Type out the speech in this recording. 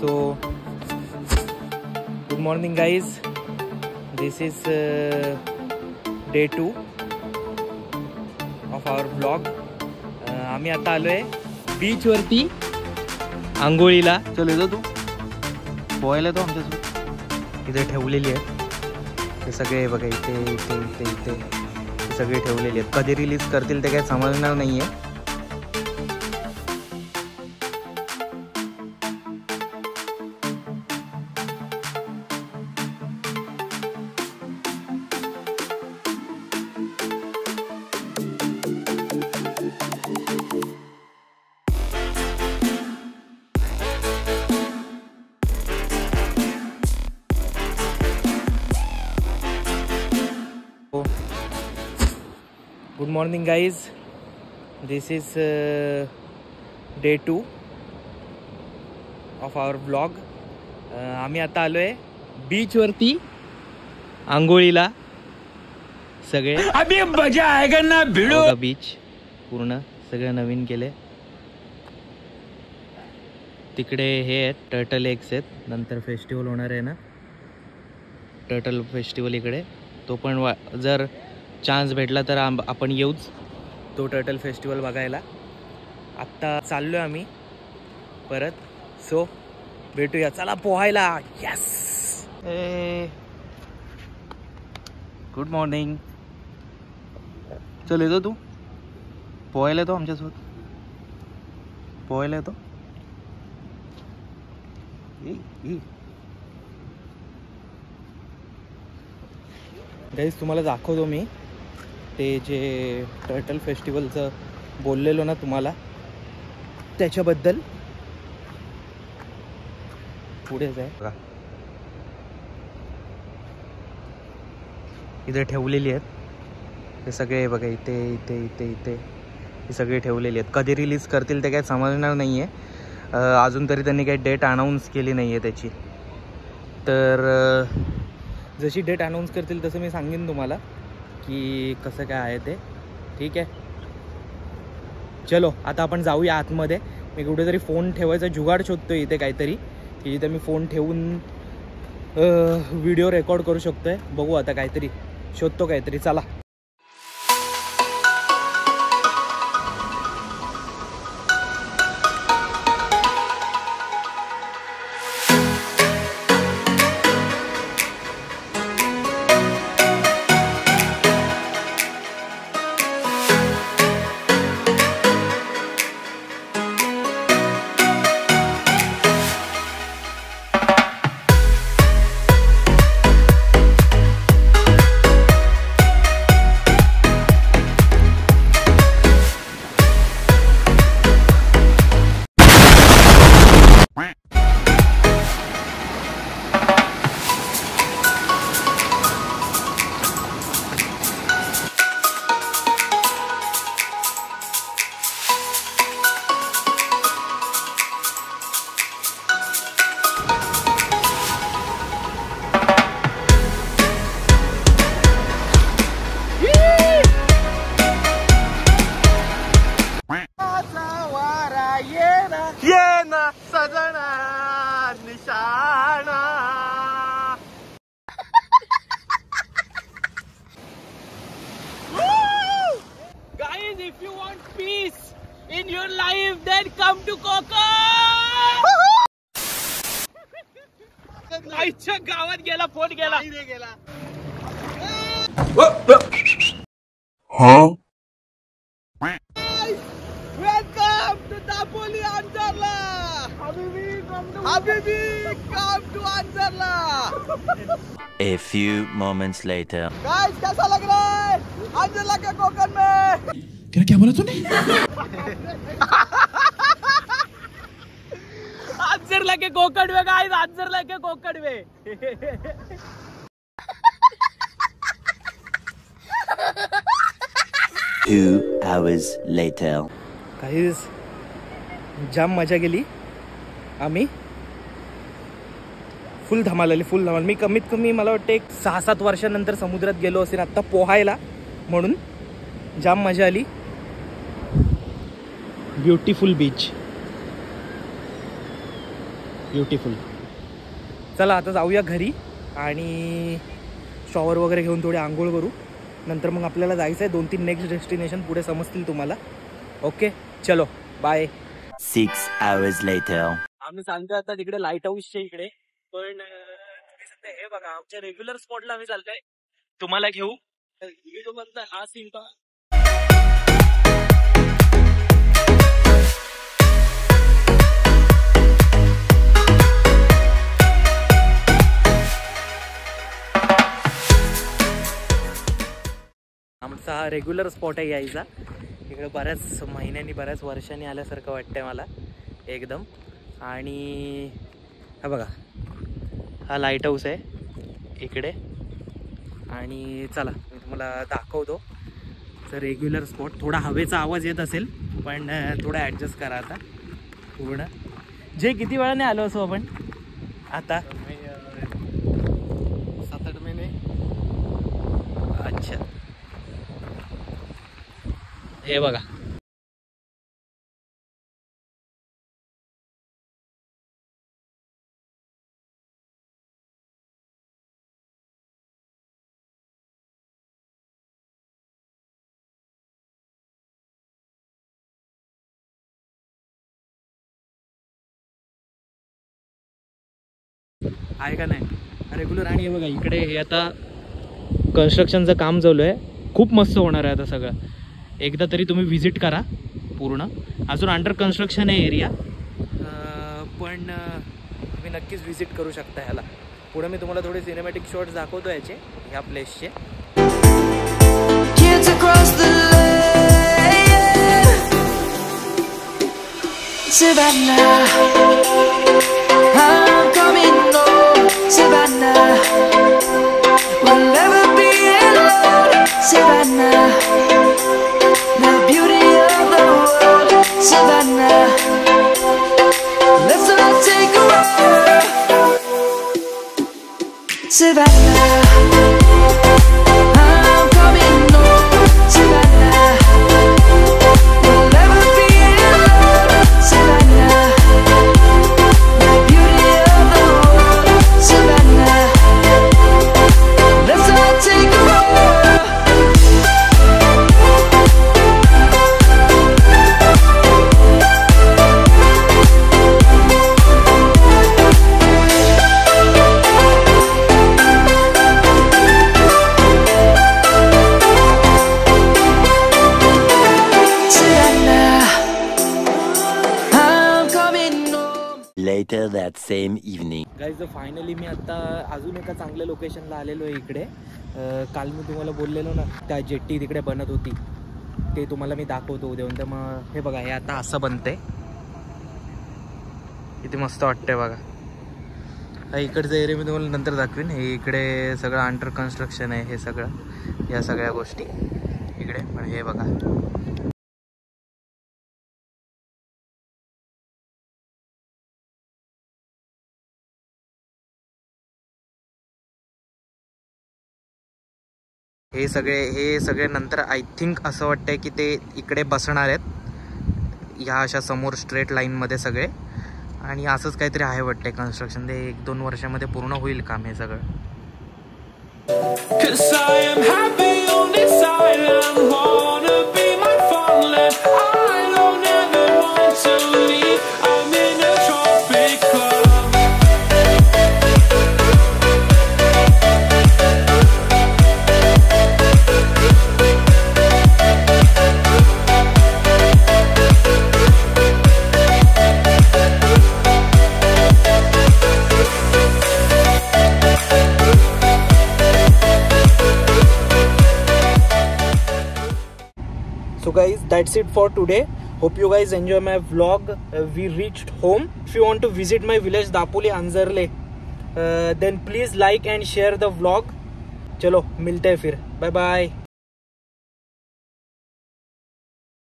So good morning guys, this is day 2 of our vlog. आम्ही आता आलोय बीच वरती आंघोळीला. चल येतो तू पोहायला, तो आमच्यासोबत इथे ठेवलेली आहे. हे सगळे बघा इथे इथे इथे इथे सगळे ठेवलेले आहेत. कधी रिलीज करतील ते काही समजणार नाहीये. Good morning guys, this is day 2 of our blog. आम्ही आता आलोय बीच वरती आंघोळीला. सगळे अभी मजा आएगा ना भिडो. बीच पूर्ण सगळं नवीन केले. तिकडे हे आहेत टर्टल एग्स आहेत. नंतर फेस्टिवल होणार आहे ना, टर्टल फेस्टिवल इकडे. तो पण जर चान्स भेटला तर आपण येऊच तो टर्टल फेस्टिवल बघायला. आत्ता चाललोय आम्ही परत. सो भेटूया, चला पोहायला. Yes, good morning. चल येतो तू पोहायला, येतो आमच्यासोबत पोहायला येतो. गाईस तुम्हाला दाखवतो मी ते जे टर्टल फेस्टिवलचं बोललेलो ना तुम्हाला, त्याच्याबद्दल. पुढेच आहे बघा, इथे ठेवलेली आहेत. हे सगळे बघा इथे इथे इथे इथे हे सगळे ठेवलेली आहेत. कधी रिलीज करतील ते काही समजणार नाही आहे. अजून तरी त्यांनी काही डेट अनाऊन्स केली नाही आहे त्याची. तर जशी डेट अनाऊन्स करतील तसं मी सांगेन तुम्हाला की कसं काय आहे ते. ठीक आहे, चलो आता आपण जाऊया आतमध्ये. मी कुठेतरी फोन ठेवायचा जुगाड शोधतोय इथे काहीतरी, की जिथे मी फोन ठेवून व्हिडिओ रेकॉर्ड करू शकतोय. बघू आता, काहीतरी शोधतो काहीतरी. चला. Guys, if you want peace in your life, then come to Konkan. आईच्या गावात गेला, फोन गेला. Welcome to Dapoli Anjarla. Habibi, come to Anjarla. A few moments later. Guys, कैसा लग रहा है अंजरला के कोकन में? क्या बोला तूने? अंजरला के कोकन में गाइस, अंजरला के कोकन में. 2 hours later. गाइस जाम मजा गेली. आम्ही फुल धमाल आली, फुल धमाल. मी कमीत कमी मला वाटतं 6-7 वर्षानंतर समुद्रात गेलो असेल आता पोहायला, म्हणून जाम मजा आली. ब्युटिफुल बीच. ब्युटिफुल. चला आता जाऊया घरी आणि शॉवर वगैरे घेऊन थोडी आंघोळ करू. नंतर मग आपल्याला जायचं आहे 2-3 नेक्स्ट डेस्टिनेशन पुढे समजतील तुम्हाला. ओके चलो बाय. 6 hours later. आम्ही सांगतो आता तिकडे लाईट हाऊसच्या इकडे, पण हे बघा आमच्या रेग्युलर स्पॉटला आम्ही चालतोय. तुम्हाला घेऊ व्हिडिओ बघता हा सीन का. आमचा हा रेग्युलर स्पॉट आहे यायचा. इकडे बऱ्याच महिन्यांनी बऱ्याच वर्षांनी आल्यासारखं वाटतंय मला एकदम. आणि हा बघा हा लाईट हाऊस आहे इकडे. आणि चला मी तुम्हाला दाखवतो. तर रेग्युलर स्पॉट थोडा हवेचा आवाज येत असेल पण थोडा ॲडजस्ट करा आता पूर्ण. जे किती वेळाने आलो असो आपण आता 7-8 महिने. अच्छा हे बघा आहे का नाही रेग्युलर. आणि हे बघा इकडे हे आता कन्स्ट्रक्शनचं काम चालू आहे. खूप मस्त होणार आहे आता सगळं. एकदा तरी तुम्ही व्हिजिट करा पूर्ण. अजून अंडर कन्स्ट्रक्शन आहे एरिया, पण तुम्ही नक्कीच व्हिजिट करू शकता ह्याला. पुढे मी तुम्हाला थोडे सिनेमॅटिक शॉट्स दाखवतो याचे ह्या प्लेसचे. Later that same evening. Guys finally मी आता अजून एका चांगल्या लोकेशनला आलेलो आहे इकडे. काल मी तुम्हाला बोललेलो ना त्या जेट्टी तिकडे बनत होती ते तुम्हाला मी दाखवतो उद्या. तर मग हे बघा हे आता असं बनते. किती मस्त वाटतंय बघा. इकडचं एरिया मी तुम्हाला नंतर दाखवीन. हे इकडे सगळं अंडर कन्स्ट्रक्शन आहे हे सगळं या सगळ्या गोष्टी इकडे. पण हे बघा हे सगळे नंतर आय थिंक असं वाटतंय की ते इकडे बसणार आहेत ह्या अशा समोर स्ट्रेट लाईनमध्ये सगळे. आणि असंच काहीतरी आहे वाटतंय कन्स्ट्रक्शन. ते 1-2 वर्षामध्ये पूर्ण होईल काम हे सगळं. So guys, that's it for today. Hope you guys enjoy my vlog. We reached home. If you want to visit my village Dapoli Anzarle, then please like and share the vlog. चलो मिलते हैं फिर. Bye bye.